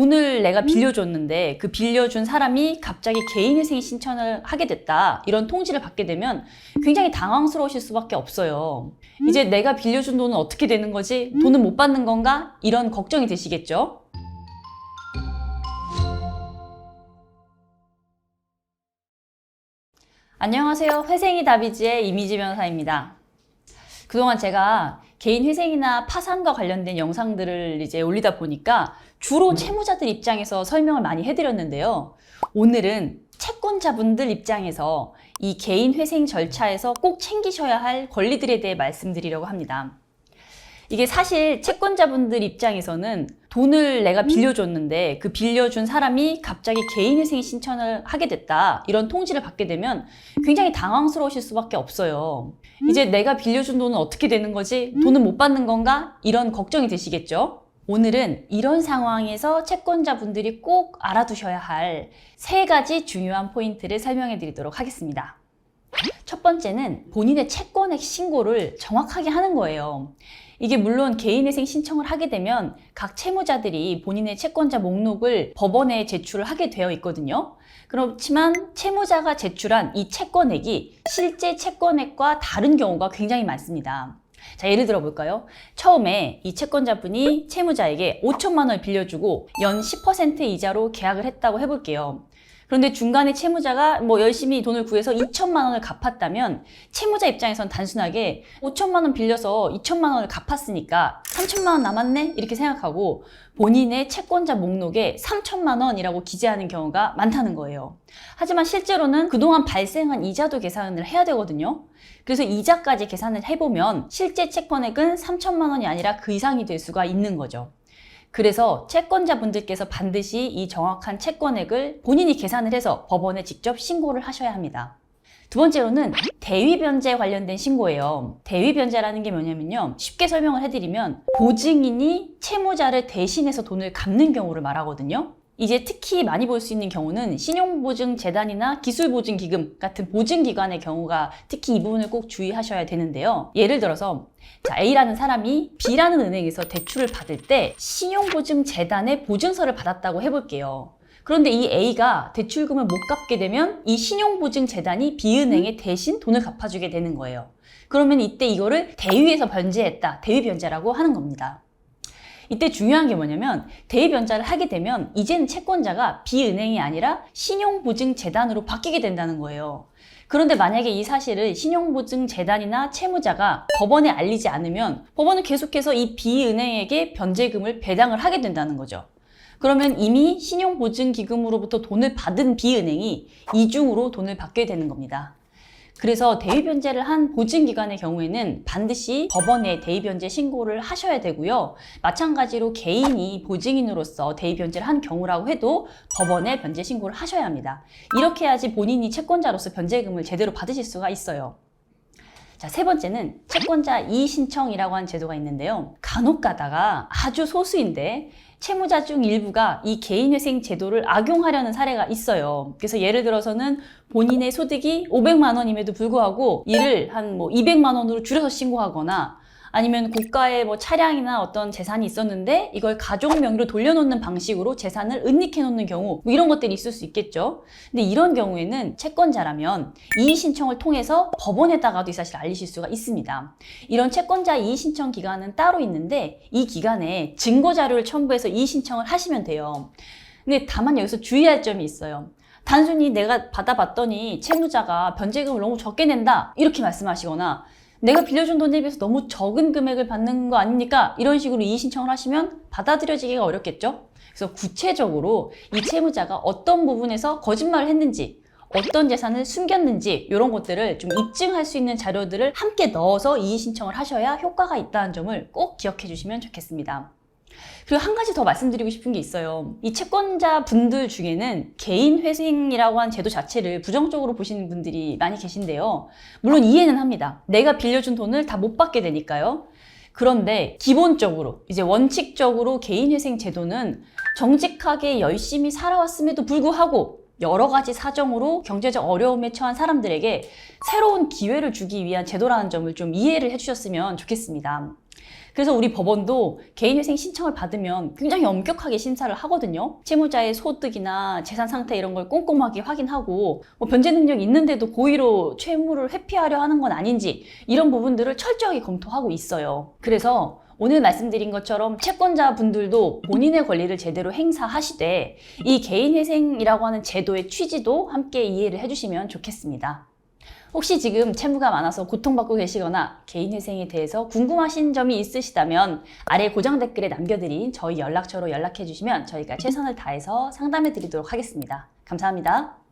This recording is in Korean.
돈을 내가 빌려줬는데 그 빌려준 사람이 갑자기 개인회생 신청을 하게 됐다, 이런 통지를 받게 되면 굉장히 당황스러우실 수밖에 없어요. 이제 내가 빌려준 돈은 어떻게 되는 거지? 돈은 못 받는 건가? 이런 걱정이 되시겠죠? 안녕하세요. 회생이 답이지의 이미지 변호사입니다. 그동안 제가 개인 회생이나 파산과 관련된 영상들을 이제 올리다 보니까 주로 채무자들 입장에서 설명을 많이 해드렸는데요. 오늘은 채권자분들 입장에서 이 개인 회생 절차에서 꼭 챙기셔야 할 권리들에 대해 말씀드리려고 합니다. 이게 사실 채권자분들 입장에서는 돈을 내가 빌려줬는데 그 빌려준 사람이 갑자기 개인회생 신청을 하게 됐다, 이런 통지를 받게 되면 굉장히 당황스러우실 수밖에 없어요. 이제 내가 빌려준 돈은 어떻게 되는 거지? 돈은 못 받는 건가? 이런 걱정이 되시겠죠? 오늘은 이런 상황에서 채권자분들이 꼭 알아두셔야 할 3가지 중요한 포인트를 설명해 드리도록 하겠습니다. 첫 번째는 본인의 채권액 신고를 정확하게 하는 거예요. 이게 물론 개인회생 신청을 하게 되면 각 채무자들이 본인의 채권자 목록을 법원에 제출을 하게 되어 있거든요. 그렇지만 채무자가 제출한 이 채권액이 실제 채권액과 다른 경우가 굉장히 많습니다. 자, 예를 들어 볼까요? 처음에 이 채권자분이 채무자에게 5천만 원을 빌려주고 연 10% 이자로 계약을 했다고 해볼게요. 그런데 중간에 채무자가 열심히 돈을 구해서 2천만 원을 갚았다면 채무자 입장에선 단순하게 5천만 원 빌려서 2천만 원을 갚았으니까 3천만 원 남았네? 이렇게 생각하고 본인의 채권자 목록에 3천만 원이라고 기재하는 경우가 많다는 거예요. 하지만 실제로는 그동안 발생한 이자도 계산을 해야 되거든요. 그래서 이자까지 계산을 해보면 실제 채권액은 3천만 원이 아니라 그 이상이 될 수가 있는 거죠. 그래서 채권자분들께서 반드시 이 정확한 채권액을 본인이 계산을 해서 법원에 직접 신고를 하셔야 합니다. 두 번째로는 대위변제 관련된 신고예요. 대위변제라는 게 뭐냐면요, 쉽게 설명을 해드리면 보증인이 채무자를 대신해서 돈을 갚는 경우를 말하거든요. 이제 특히 많이 볼 수 있는 경우는 신용보증재단이나 기술보증기금 같은 보증기관의 경우가 특히 이 부분을 꼭 주의하셔야 되는데요. 예를 들어서 A라는 사람이 B라는 은행에서 대출을 받을 때 신용보증재단의 보증서를 받았다고 해볼게요. 그런데 이 A가 대출금을 못 갚게 되면 이 신용보증재단이 B은행에 대신 돈을 갚아주게 되는 거예요. 그러면 이때 이거를 대위에서 변제했다, 대위변제라고 하는 겁니다. 이때 중요한 게 뭐냐면 대위변제를 하게 되면 이제는 채권자가 B은행이 아니라 신용보증재단으로 바뀌게 된다는 거예요. 그런데 만약에 이 사실을 신용보증재단이나 채무자가 법원에 알리지 않으면 법원은 계속해서 이 B은행에게 변제금을 배당을 하게 된다는 거죠. 그러면 이미 신용보증기금으로부터 돈을 받은 B은행이 이중으로 돈을 받게 되는 겁니다. 그래서 대위변제를 한 보증기관의 경우에는 반드시 법원에 대위변제 신고를 하셔야 되고요. 마찬가지로 개인이 보증인으로서 대위변제를 한 경우라고 해도 법원에 변제 신고를 하셔야 합니다. 이렇게 해야지 본인이 채권자로서 변제금을 제대로 받으실 수가 있어요. 자, 3번째는 채권자 이의신청이라고 하는 제도가 있는데요. 간혹 가다가 아주 소수인데 채무자 중 일부가 이 개인회생 제도를 악용하려는 사례가 있어요. 그래서 예를 들어서는 본인의 소득이 500만 원임에도 불구하고 이를 한 200만 원으로 줄여서 신고하거나 아니면 고가의 차량이나 어떤 재산이 있었는데 이걸 가족 명의로 돌려놓는 방식으로 재산을 은닉해 놓는 경우, 이런 것들이 있을 수 있겠죠. 근데 이런 경우에는 채권자라면 이의신청을 통해서 법원에다가도 이 사실을 알리실 수가 있습니다. 이런 채권자 이의신청 기간은 따로 있는데 이 기간에 증거자료를 첨부해서 이의신청을 하시면 돼요. 근데 다만 여기서 주의할 점이 있어요. 단순히 내가 받아봤더니 채무자가 변제금을 너무 적게 낸다, 이렇게 말씀하시거나 내가 빌려준 돈에 비해서 너무 적은 금액을 받는 거 아닙니까? 이런 식으로 이의신청을 하시면 받아들여지기가 어렵겠죠? 그래서 구체적으로 이 채무자가 어떤 부분에서 거짓말을 했는지, 어떤 재산을 숨겼는지, 이런 것들을 좀 입증할 수 있는 자료들을 함께 넣어서 이의신청을 하셔야 효과가 있다는 점을 꼭 기억해 주시면 좋겠습니다. 그리고 한 가지 더 말씀드리고 싶은 게 있어요. 이 채권자 분들 중에는 개인 회생이라고 한 제도 자체를 부정적으로 보시는 분들이 많이 계신데요. 물론 이해는 합니다. 내가 빌려준 돈을 다 못 받게 되니까요. 그런데 기본적으로, 이제 원칙적으로 개인 회생 제도는 정직하게 열심히 살아왔음에도 불구하고 여러 가지 사정으로 경제적 어려움에 처한 사람들에게 새로운 기회를 주기 위한 제도라는 점을 좀 이해를 해주셨으면 좋겠습니다. 그래서 우리 법원도 개인회생 신청을 받으면 굉장히 엄격하게 심사를 하거든요. 채무자의 소득이나 재산 상태 이런 걸 꼼꼼하게 확인하고 뭐 변제 능력이 있는데도 고의로 채무를 회피하려 하는 건 아닌지 이런 부분들을 철저하게 검토하고 있어요. 그래서 오늘 말씀드린 것처럼 채권자분들도 본인의 권리를 제대로 행사하시되 이 개인회생이라고 하는 제도의 취지도 함께 이해를 해주시면 좋겠습니다. 혹시 지금 채무가 많아서 고통받고 계시거나 개인회생에 대해서 궁금하신 점이 있으시다면 아래 고정 댓글에 남겨드린 저희 연락처로 연락해 주시면 저희가 최선을 다해서 상담해 드리도록 하겠습니다. 감사합니다.